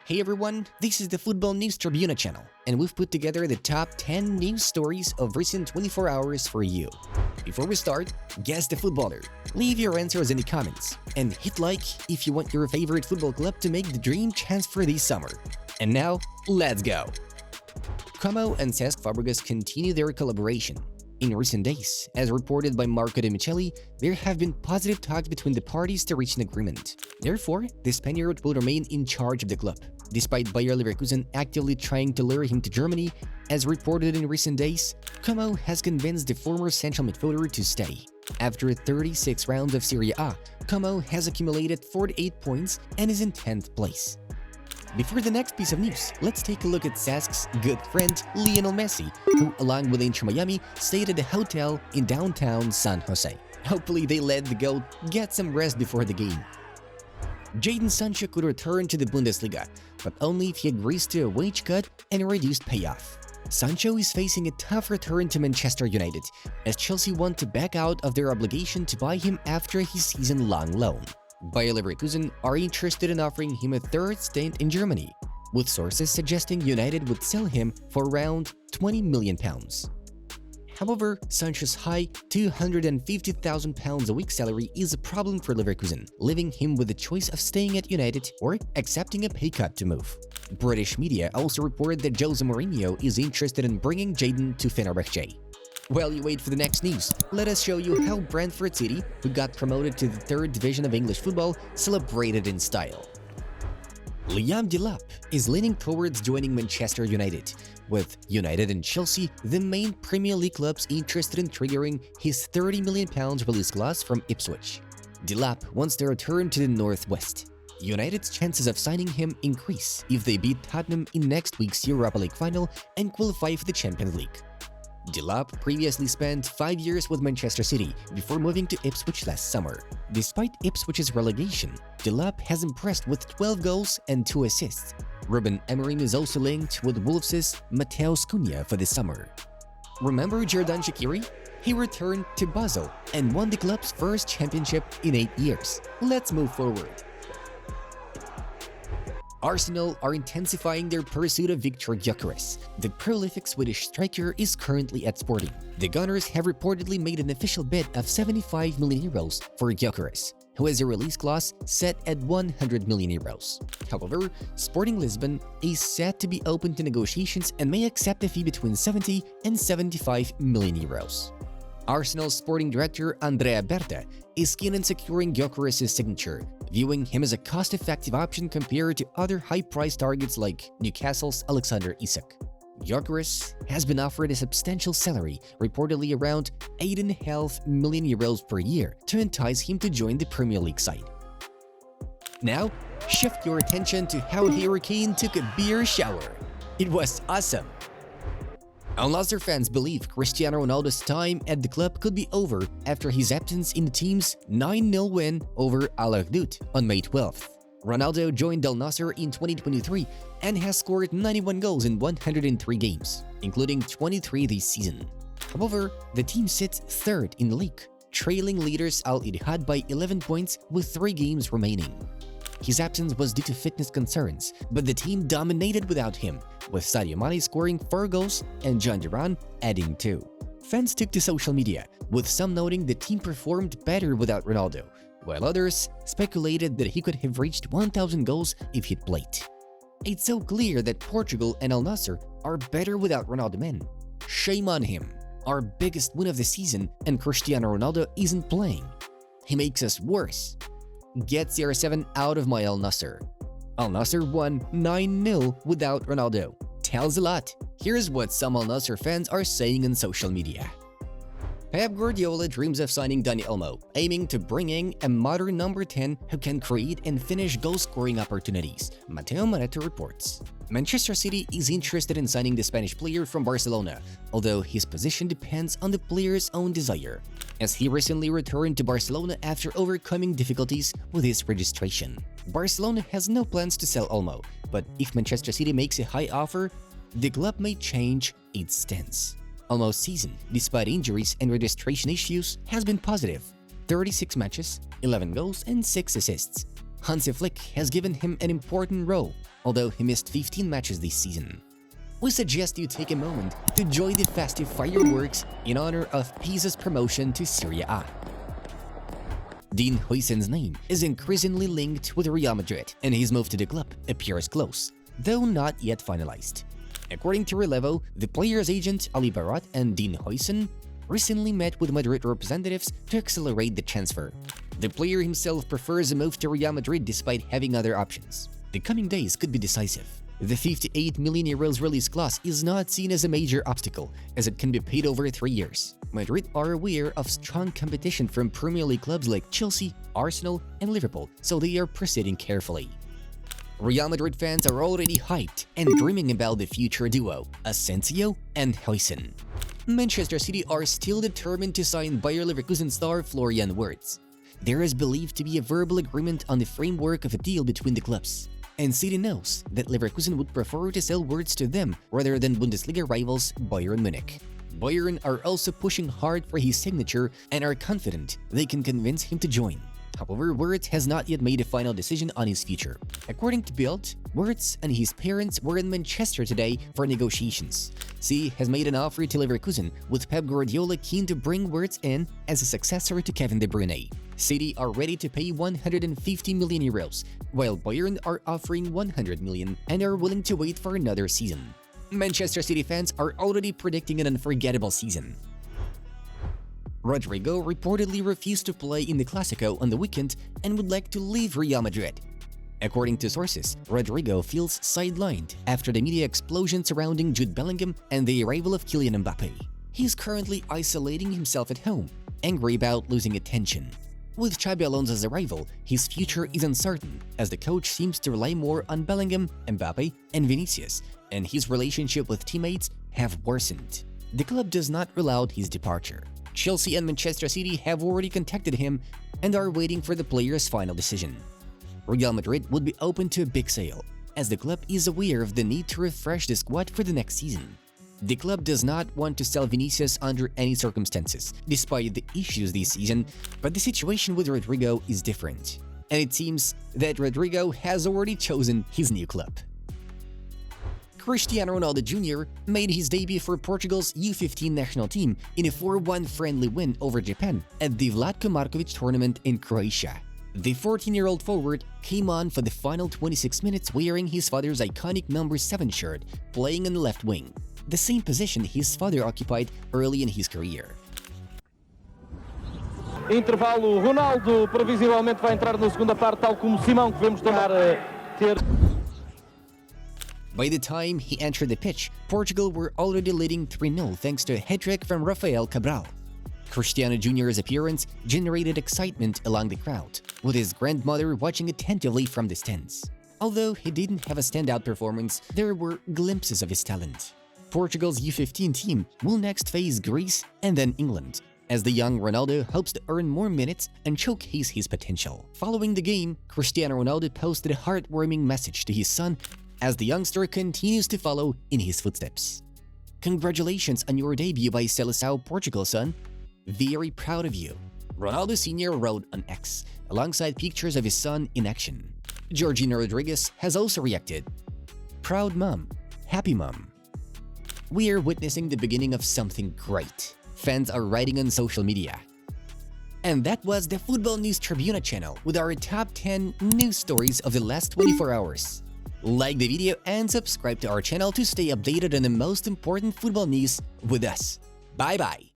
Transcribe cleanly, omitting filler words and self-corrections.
Hey everyone, this is the Football News Tribuna channel, and we've put together the top 10 news stories of recent 24 hours for you. Before we start, guess the footballer. Leave your answers in the comments, and hit like if you want your favorite football club to make the dream transfer this summer. And now, let's go! Como and Ces Fabrigas continue their collaboration. In recent days, as reported by Marco de Micheli, there have been positive talks between the parties to reach an agreement. Therefore, the Spaniard will remain in charge of the club, despite Bayer Leverkusen actively trying to lure him to Germany. As reported in recent days, Como has convinced the former central midfielder to stay. After 36 rounds of Serie A, Como has accumulated 48 points and is in 10th place. Before the next piece of news, let's take a look at Cesc's good friend Lionel Messi, who, along with Inter Miami, stayed at a hotel in downtown San Jose. Hopefully they let the GOAT get some rest before the game. Jadon Sancho could return to the Bundesliga, but only if he agrees to a wage cut and a reduced payoff. Sancho is facing a tough return to Manchester United, as Chelsea want to back out of their obligation to buy him after his season-long loan. Bayer Leverkusen are interested in offering him a third stint in Germany, with sources suggesting United would sell him for around £20 million. However, Sancho's high £250,000 a week salary is a problem for Leverkusen, leaving him with the choice of staying at United or accepting a pay cut to move. British media also reported that Jose Mourinho is interested in bringing Jadon to Fenerbahce. While you wait for the next news, let us show you how Brentford City, who got promoted to the 3rd division of English football, celebrated in style. Liam Dilap is leaning towards joining Manchester United, with United and Chelsea the main Premier League clubs interested in triggering his £30 million release clause from Ipswich. Dilap wants to return to the Northwest. United's chances of signing him increase if they beat Tottenham in next week's Europa League final and qualify for the Champions League. Dilap previously spent 5 years with Manchester City before moving to Ipswich last summer. Despite Ipswich's relegation, Dilap has impressed with 12 goals and 2 assists. Ruben Amorim is also linked with Wolves' Mateus Cunha for the summer. Remember Xherdan Shaqiri? He returned to Basel and won the club's first championship in 8 years. Let's move forward. Arsenal are intensifying their pursuit of Viktor Gyökeres. The prolific Swedish striker is currently at Sporting. The Gunners have reportedly made an official bid of 75 million euros for Gyökeres, who has a release clause set at 100 million euros. However, Sporting Lisbon is set to be open to negotiations and may accept a fee between 70 and 75 million euros. Arsenal's sporting director Andrea Berta is keen on securing Gyökeres' signature, viewing him as a cost-effective option compared to other high-priced targets like Newcastle's Alexander Isak. Gyökeres has been offered a substantial salary, reportedly around 8.5 million euros per year, to entice him to join the Premier League side. Now, shift your attention to how Harry Kane took a beer shower. It was awesome! Al Nassr fans believe Cristiano Ronaldo's time at the club could be over after his absence in the team's 9-0 win over Al Ahdoud on May 12th. Ronaldo joined Al Nassr in 2023 and has scored 91 goals in 103 games, including 23 this season. However, the team sits 3rd in the league, trailing leaders Al Ittihad by 11 points with 3 games remaining. His absence was due to fitness concerns, but the team dominated without him, with Sadio Mane scoring 4 goals and John Duran adding 2. Fans took to social media, with some noting the team performed better without Ronaldo, while others speculated that he could have reached 1,000 goals if he'd played. It's so clear that Portugal and Al Nassr are better without Ronaldo men. Shame on him. Our biggest win of the season and Cristiano Ronaldo isn't playing. He makes us worse. Get CR7 out of my Al Nassr. Al Nassr won 9-0 without Ronaldo. Tells a lot. Here's what some Al Nassr fans are saying on social media. Pep Guardiola dreams of signing Dani Almo, aiming to bring in a modern number 10 who can create and finish goal-scoring opportunities, Mateo Moreto reports. Manchester City is interested in signing the Spanish player from Barcelona, although his position depends on the player's own desire, as he recently returned to Barcelona after overcoming difficulties with his registration. Barcelona has no plans to sell Almo, but if Manchester City makes a high offer, the club may change its stance. Almo's season, despite injuries and registration issues, has been positive. 36 matches, 11 goals and 6 assists. Hansi Flick has given him an important role, although he missed 15 matches this season. We suggest you take a moment to enjoy the festive fireworks in honor of Pisa's promotion to Serie A. Hoyson's name is increasingly linked with Real Madrid, and his move to the club appears close, though not yet finalized. According to Relevo, the player's agent Ali Barat and Hoyson recently met with Madrid representatives to accelerate the transfer. The player himself prefers a move to Real Madrid despite having other options. The coming days could be decisive. The 58 million euros release clause is not seen as a major obstacle, as it can be paid over 3 years. Madrid are aware of strong competition from Premier League clubs like Chelsea, Arsenal, and Liverpool, so they are proceeding carefully. Real Madrid fans are already hyped and dreaming about the future duo, Asensio and Hoyson. Manchester City are still determined to sign Bayer Leverkusen star Florian Wirtz. There is believed to be a verbal agreement on the framework of a deal between the clubs, and City knows that Leverkusen would prefer to sell Wirtz to them rather than Bundesliga rivals Bayern Munich. Bayern are also pushing hard for his signature and are confident they can convince him to join. However, Wirtz has not yet made a final decision on his future. According to Bild, Wirtz and his parents were in Manchester today for negotiations. City has made an offer to Leverkusen, with Pep Guardiola keen to bring Wirtz in as a successor to Kevin De Bruyne. City are ready to pay 150 million euros, while Bayern are offering 100 million and are willing to wait for another season. Manchester City fans are already predicting an unforgettable season. Rodrigo reportedly refused to play in the Clásico on the weekend and would like to leave Real Madrid. According to sources, Rodrigo feels sidelined after the media explosion surrounding Jude Bellingham and the arrival of Kylian Mbappe. He is currently isolating himself at home, angry about losing attention. With Xabi Alonso's arrival, his future is uncertain, as the coach seems to rely more on Bellingham, Mbappe, and Vinicius, and his relationship with teammates have worsened. The club does not rule out his departure. Chelsea and Manchester City have already contacted him and are waiting for the player's final decision. Real Madrid would be open to a big sale, as the club is aware of the need to refresh the squad for the next season. The club does not want to sell Vinicius under any circumstances, despite the issues this season, but the situation with Rodrigo is different, and it seems that Rodrigo has already chosen his new club. Cristiano Ronaldo Jr. made his debut for Portugal's U-15 national team in a 4-1 friendly win over Japan at the Vlatko Markovic tournament in Croatia. The 14-year-old forward came on for the final 26 minutes wearing his father's iconic number 7 shirt, playing on the left wing, the same position his father occupied early in his career. Intervalo, Ronaldo previsivelmente vai entrar na segunda parte, tal como Simão, que vemos tornar ter. By the time he entered the pitch, Portugal were already leading 3-0 thanks to a hat-trick from Rafael Cabral. Cristiano Jr.'s appearance generated excitement along the crowd, with his grandmother watching attentively from the stands. Although he didn't have a standout performance, there were glimpses of his talent. Portugal's U-15 team will next face Greece and then England, as the young Ronaldo hopes to earn more minutes and showcase his potential. Following the game, Cristiano Ronaldo posted a heartwarming message to his son as the youngster continues to follow in his footsteps. "Congratulations on your debut by Seleção Portugal, son. Very proud of you," Ronaldo Sr. wrote on X, alongside pictures of his son in action. Georgina Rodriguez has also reacted. "Proud mom. Happy mom. We are witnessing the beginning of something great," fans are writing on social media. And that was the Football News Tribuna channel with our top 10 news stories of the last 24 hours. Like the video and subscribe to our channel to stay updated on the most important football news with us. Bye-bye!